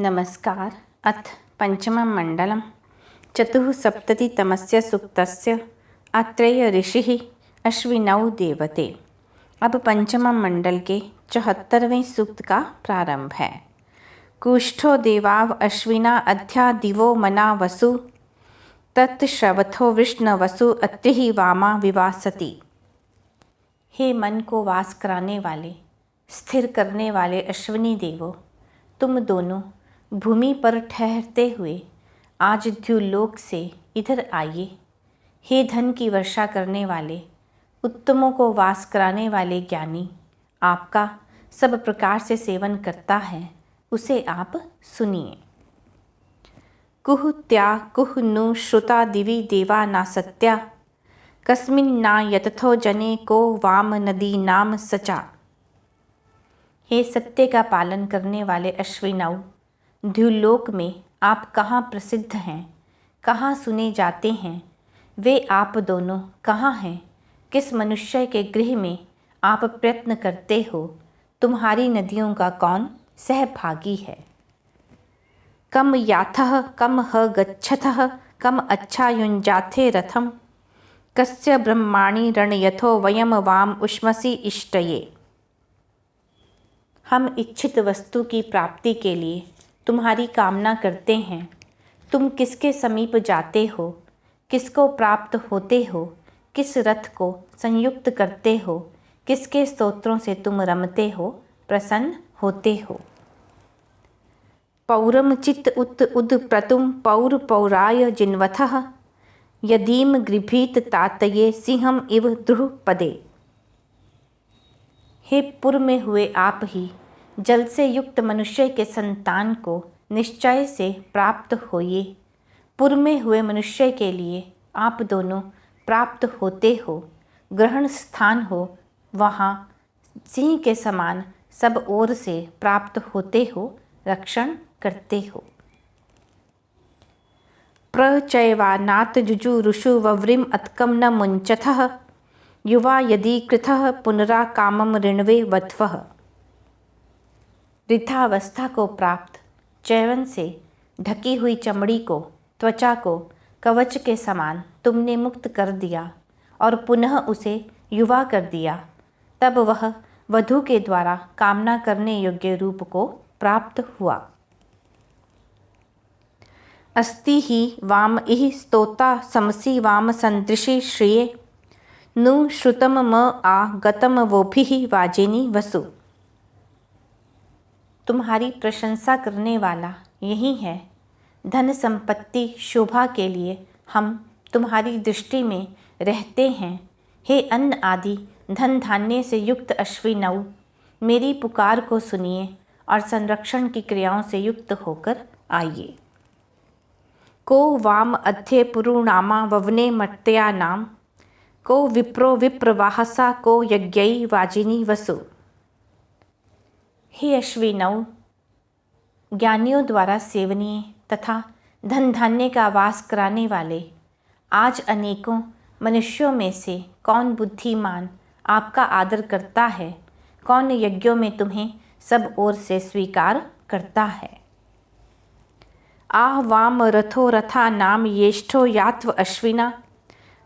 नमस्कार। अथ पंचमं मंडलम चतुःसप्ततितमस्य सूक्तस्य आत्रेय ऋषिः अश्विनौ देवते। अब पंचमं मंडल के 74वें सूक्त का प्रारंभ है। कुष्ठो देवाव अश्विना अध्या दिवो मना वसु तत्श्रवथो विष्णवसु अत्रिः वामा विवासति। हे मन को वास कराने वाले, स्थिर करने वाले अश्विनी देवों, तुम दोनों भूमि पर ठहरते हुए आज द्युलोक से इधर आइए। हे धन की वर्षा करने वाले, उत्तमों को वास कराने वाले ज्ञानी, आपका सब प्रकार से सेवन करता है, उसे आप सुनिए। कुह त्या कुह नु श्रुता दिवि देवा ना सत्या कस्मिन्ना यतथो जने को वाम नदी नाम सचा। हे सत्य का पालन करने वाले अश्विनौ, द्युलोक में आप कहाँ प्रसिद्ध हैं, कहाँ सुने जाते हैं, वे आप दोनों कहाँ हैं, किस मनुष्य के गृह में आप प्रयत्न करते हो, तुम्हारी नदियों का कौन सहभागी है। कम याथः कम ह गच्छथः कम अच्छा युञ्जाथे रथम कस्य ब्रह्माणि रणयथो वयम वाम उष्मसि इष्टये। हम इच्छित वस्तु की प्राप्ति के लिए तुम्हारी कामना करते हैं। तुम किसके समीप जाते हो, किसको प्राप्त होते हो, किस रथ को संयुक्त करते हो, किसके स्तोत्रों से तुम रमते हो, प्रसन्न होते हो। पौरम चित्त उत उद प्रतुम पौर पौराय जिन्वथः यदीम गृभीत तातये सिंहम इव द्रुपदे। हे पुर में हुए आप ही जल से युक्त मनुष्य के संतान को निश्चय से प्राप्त होइए। पुर में हुए मनुष्य के लिए आप दोनों प्राप्त होते हो, ग्रहण स्थान हो, वहाँ सिंह के समान सब ओर से प्राप्त होते हो, रक्षण करते हो। प्रचैवानात जुजुरुषु वव्रिम अत्कम न मुञ्चथः युवा यदि कृतः पुनरा कामम ऋण्वे वत्वः। वृद्धावस्था को प्राप्त चैवन से ढकी हुई चमड़ी को, त्वचा को कवच के समान तुमने मुक्त कर दिया और पुनः उसे युवा कर दिया, तब वह वधू के द्वारा कामना करने योग्य रूप को प्राप्त हुआ। अस्ति ही वाम इह स्तोता समसी वाम संदृशि श्रिये नु श्रुतम म आ गतम वोभिः वाजिनी वसु। तुम्हारी प्रशंसा करने वाला यही है। धन संपत्ति शोभा के लिए हम तुम्हारी दृष्टि में रहते हैं। हे अन्न आदि धन धान्य से युक्त अश्विनौ, मेरी पुकार को सुनिए और संरक्षण की क्रियाओं से युक्त होकर आइए। को वाम अध्ये पुरुणामा ववने मर्त्या नाम को विप्रो विप्रवाहसा को यज्ञई वाजिनी वसु। हे अश्विनौ, ज्ञानियों द्वारा सेवनीय तथा धन धान्य का वास कराने वाले, आज अनेकों मनुष्यों में से कौन बुद्धिमान आपका आदर करता है, कौन यज्ञों में तुम्हें सब ओर से स्वीकार करता है। आह वाम रथो रथा नाम येष्ठो यात्व अश्विना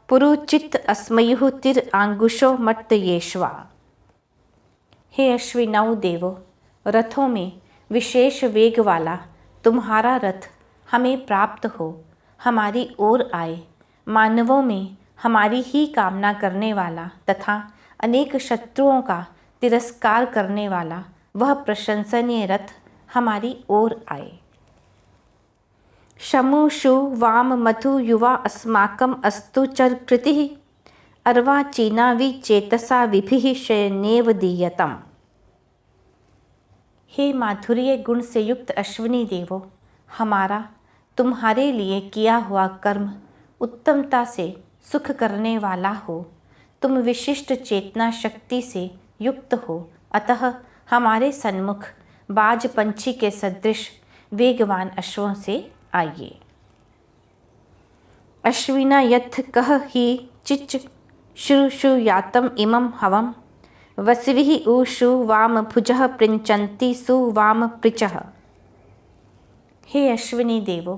पुरुचित अस्मयुः तिर आंगुशो मट्ट येष्वा। हे अश्विनौ देवो, रथों में विशेष वेग वाला तुम्हारा रथ हमें प्राप्त हो, हमारी ओर आए। मानवों में हमारी ही कामना करने वाला तथा अनेक शत्रुओं का तिरस्कार करने वाला वह प्रशंसनीय रथ हमारी ओर आए। शमु शु वाम मधु युवा अस्माकम अस्तु चर कृतिः अर्वा चीना विचेतसा विभिः शयनेव दीयतम। हे माधुर्य गुण से युक्त अश्विनी देवो, हमारा तुम्हारे लिए किया हुआ कर्म उत्तमता से सुख करने वाला हो। तुम विशिष्ट चेतना शक्ति से युक्त हो, अतः हमारे सन्मुख बाज पंछी के सदृश वेगवान अश्वों से आइए। अश्विना यथ कह ही चिच श्रुषु यातम इमं हवम वसविः ऊषु वाम भुजः पृञ्चन्ति सु वाम पृचः। हे अश्विनी देवों,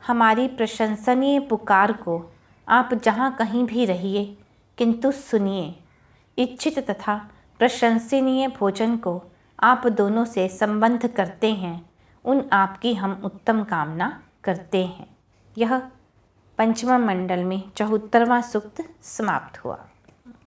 हमारी प्रशंसनीय पुकार को आप जहाँ कहीं भी रहिए, किंतु सुनिए। इच्छित तथा प्रशंसनीय भोजन को आप दोनों से संबंध करते हैं, उन आपकी हम उत्तम कामना करते हैं। यह पंचम मंडल में 74वां सूक्त समाप्त हुआ।